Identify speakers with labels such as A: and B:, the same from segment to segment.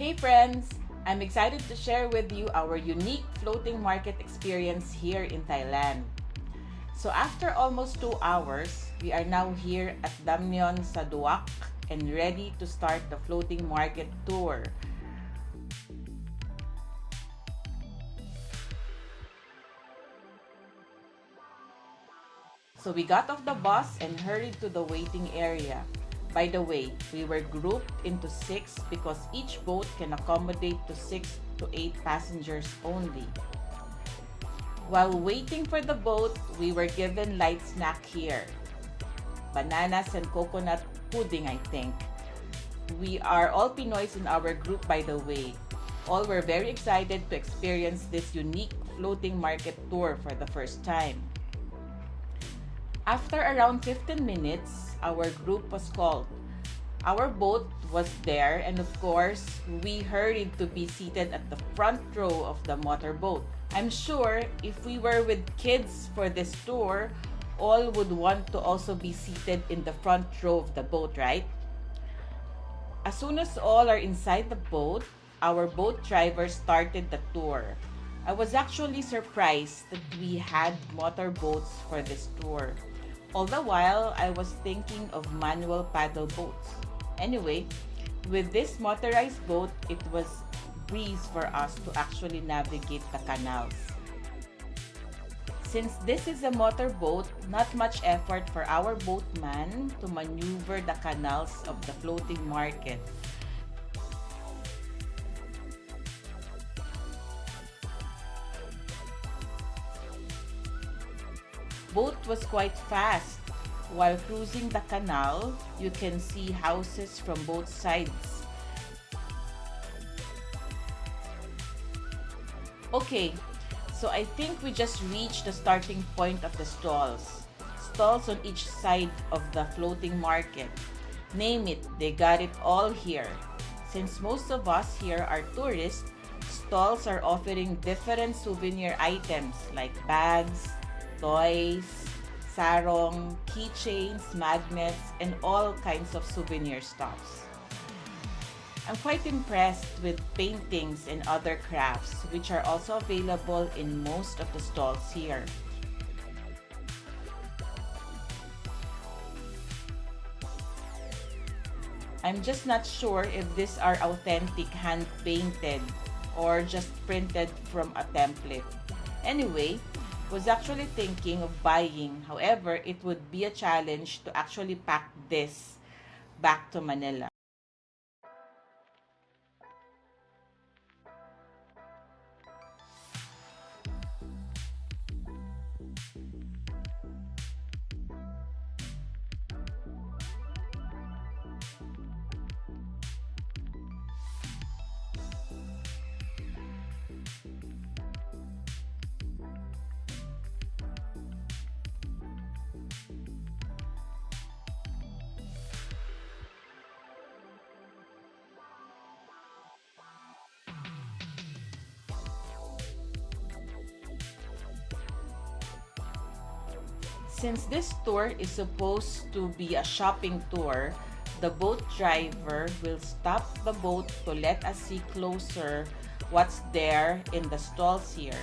A: Hey friends! I'm excited to share with you our unique floating market experience here in Thailand. So after almost 2 hours, we are now here at Damnoen Saduak and ready to start the floating market tour. So we got off the bus and hurried to the waiting area. By the way, we were grouped into 6 because each boat can accommodate to 6 to 8 passengers only. While waiting for the boat, we were given light snack here. Bananas and coconut pudding, I think. We are all Pinoys in our group, by the way. All were very excited to experience this unique floating market tour for the first time. After around 15 minutes, our group was called. Our boat was there, and of course, we hurried to be seated at the front row of the motorboat. I'm sure if we were with kids for this tour, all would want to also be seated in the front row of the boat, right? As soon as all are inside the boat, our boat driver started the tour. I was actually surprised that we had motorboats for this tour. All the while, I was thinking of manual paddle boats. Anyway, with this motorized boat, it was breeze for us to actually navigate the canals. Since this is a motorboat, not much effort for our boatman to maneuver the canals of the floating market. Boat was quite fast. While cruising the canal, you can see houses from both sides. Okay, so I think we just reached the starting point of the stalls. Stalls on each side of the floating market. Name it, they got it all here. Since most of us here are tourists, stalls are offering different souvenir items like bags, toys, sarong, keychains, magnets, and all kinds of souvenir stuffs. I'm quite impressed with paintings and other crafts, which are also available in most of the stalls here. I'm just not sure if these are authentic hand-painted or just printed from a template. Anyway, was actually thinking of buying. However, it would be a challenge to actually pack this back to Manila. Since this tour is supposed to be a shopping tour, the boat driver will stop the boat to let us see closer what's there in the stalls here.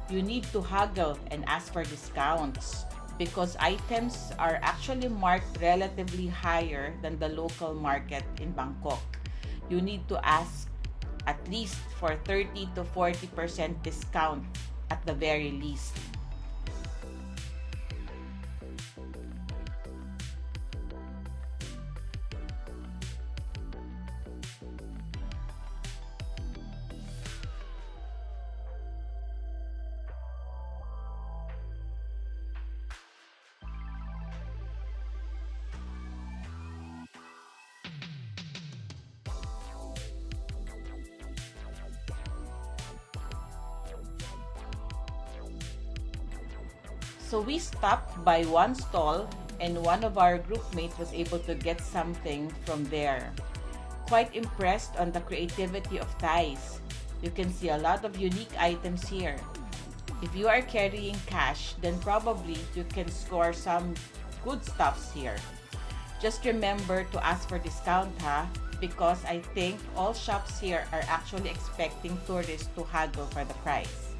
A: You need to haggle and ask for discounts because items are actually marked relatively higher than the local market in Bangkok. You need to ask at least for 30 to 40% discount at the very least. So we stopped by one stall and one of our groupmates was able to get something from there. Quite impressed on the creativity of Thais. You can see a lot of unique items here. If you are carrying cash, then probably you can score some good stuffs here. Just remember to ask for discount, ha? Because I think all shops here are actually expecting tourists to haggle for the price.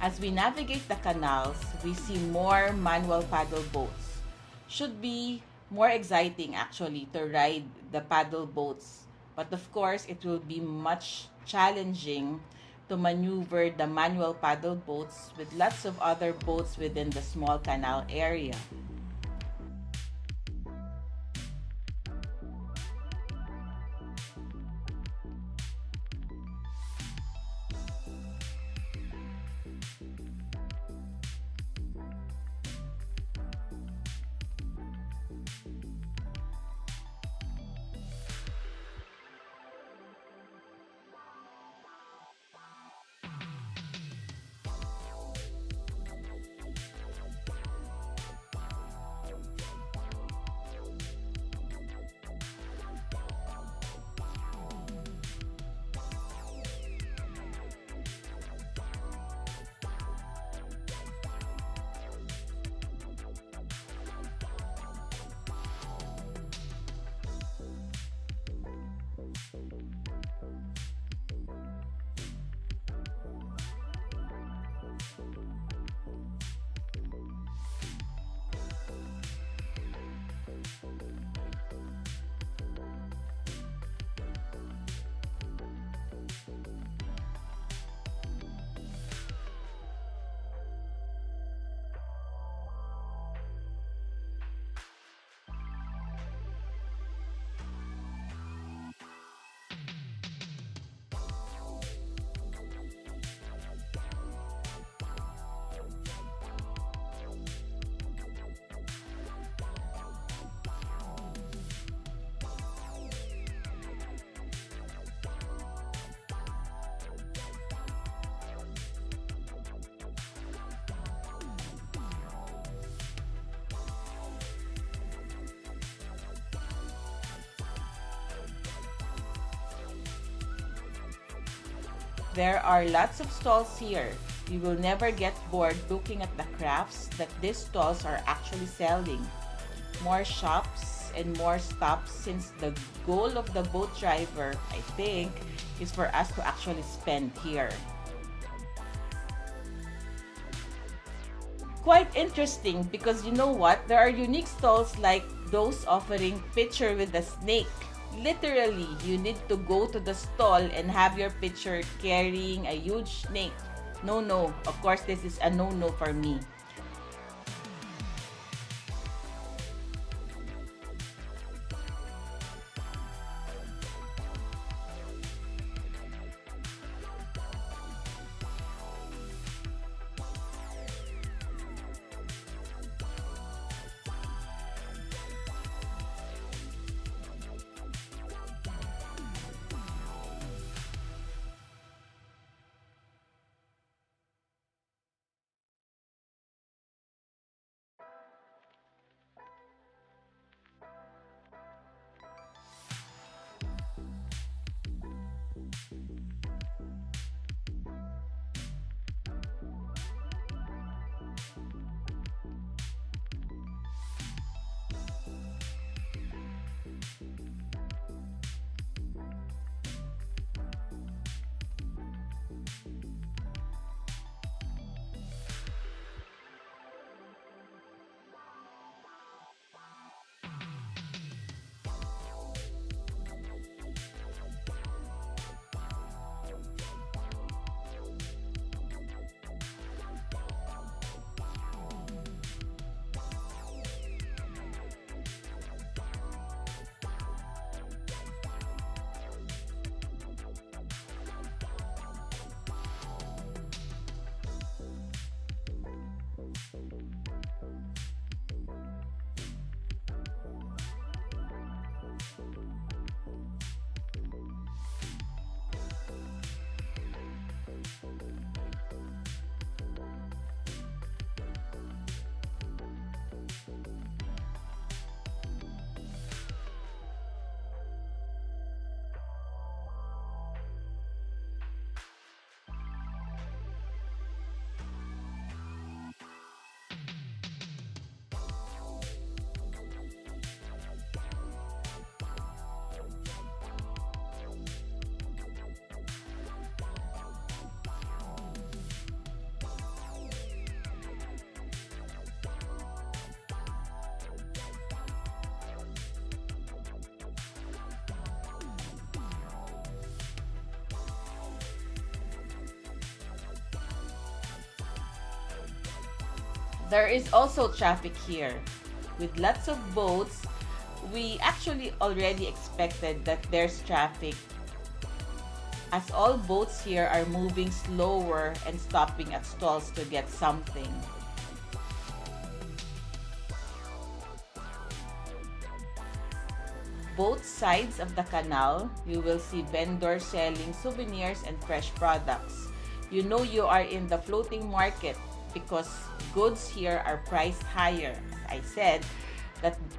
A: As we navigate the canals, we see more manual paddle boats. Should be more exciting actually to ride the paddle boats. But of course, it will be much challenging to maneuver the manual paddle boats with lots of other boats within the small canal area. There are lots of stalls here. You will never get bored looking at the crafts that these stalls are actually selling. More shops and more stops since the goal of the boat driver, I think, is for us to actually spend here. Quite interesting because you know what? There are unique stalls like those offering picture with a snake. Literally, you need to go to the stall and have your picture carrying a huge snake. No, no. Of course, this is a no-no for me. There is also traffic here. With lots of boats, we actually already expected that there's traffic as all boats here are moving slower and stopping at stalls to get something. Both sides of the canal, you will see vendors selling souvenirs and fresh products. You know you are in the floating market because goods here are priced higher, as I said,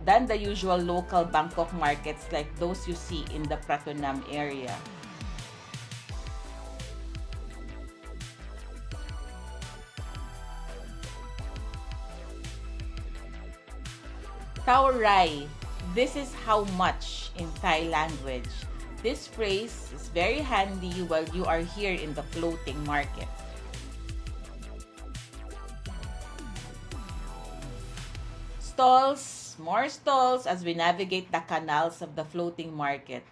A: than the usual local Bangkok markets like those you see in the Pratunam area. Tao Rai. This is how much in Thai language. This phrase is very handy while you are here in the floating market. Stalls, more stalls as we navigate the canals of the floating market.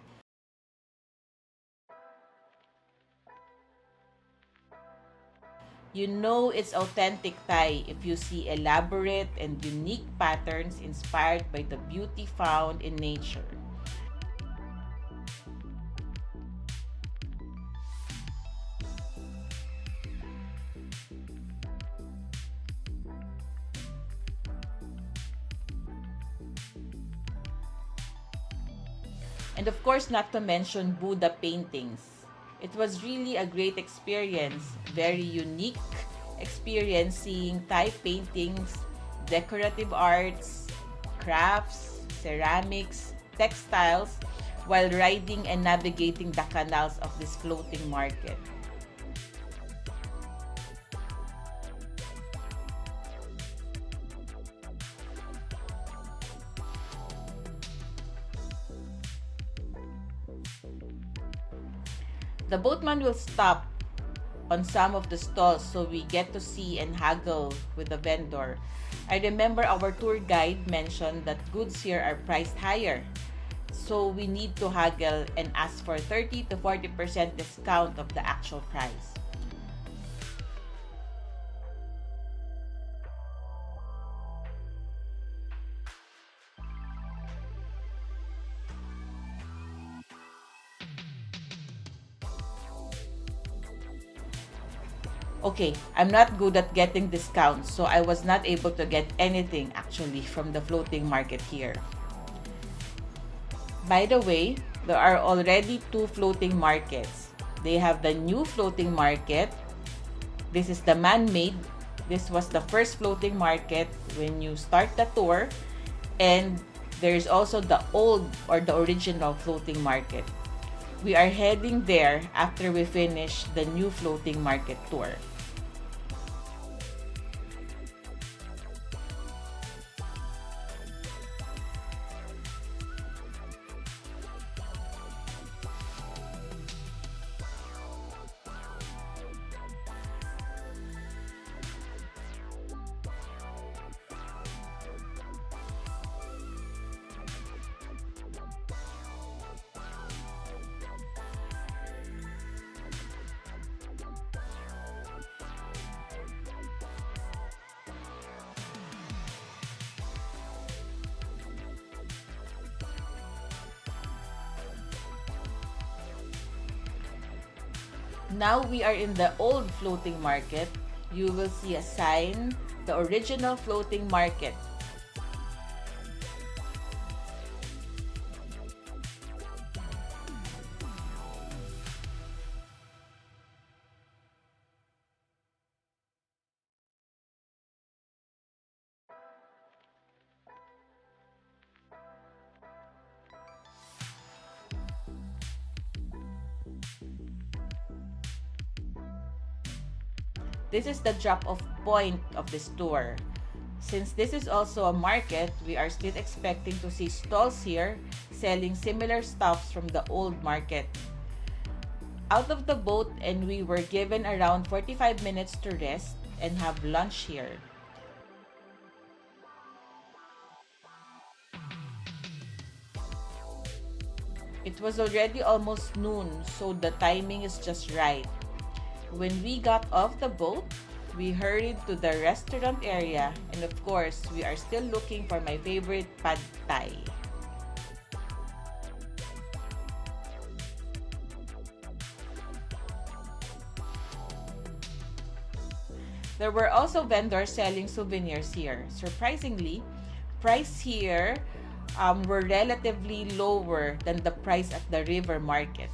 A: You know it's authentic Thai if you see elaborate and unique patterns inspired by the beauty found in nature. And of course, not to mention Buddha paintings. It was really a great experience, very unique experience seeing Thai paintings, decorative arts, crafts, ceramics, textiles, while riding and navigating the canals of this floating market. The boatman will stop on some of the stalls so we get to see and haggle with the vendor. I remember our tour guide mentioned that goods here are priced higher. So we need to haggle and ask for 30 to 40% discount of the actual price. Okay, I'm not good at getting discounts, so I was not able to get anything actually from the floating market here. By the way, there are already two floating markets. They have the new floating market. This is the man-made. This was the first floating market when you start the tour. And there's also the old or the original floating market. We are heading there after we finish the new floating market tour. Now we are in the old floating market. You will see a sign, the original floating market. This is the drop-off point of this tour. Since this is also a market, we are still expecting to see stalls here selling similar stuffs from the old market. Out of the boat and we were given around 45 minutes to rest and have lunch here. It was already almost noon, so the timing is just right. When we got off the boat, we hurried to the restaurant area, and of course, we are still looking for my favorite pad thai. There were also vendors selling souvenirs here. Surprisingly, price here were relatively lower than the price at the river market.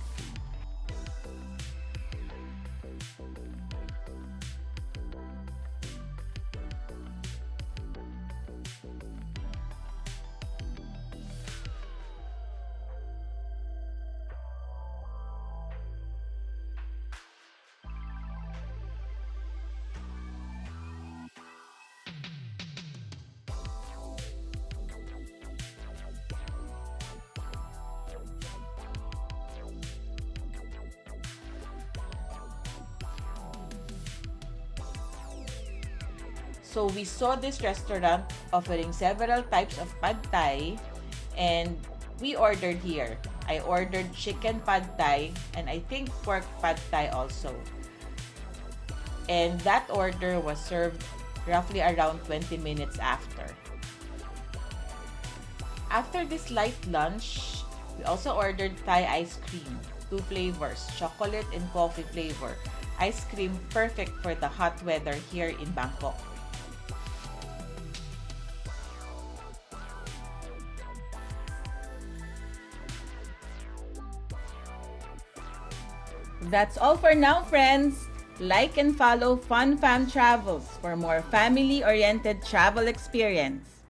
A: So we saw this restaurant offering several types of pad thai, and we ordered here. I ordered chicken pad thai and I think pork pad thai also. And that order was served roughly around 20 minutes after. After this light lunch, we also ordered Thai ice cream, two flavors, chocolate and coffee flavor. Ice cream perfect for the hot weather here in Bangkok. That's all for now, friends. Like and follow Fun Fam Travels for more family-oriented travel experience.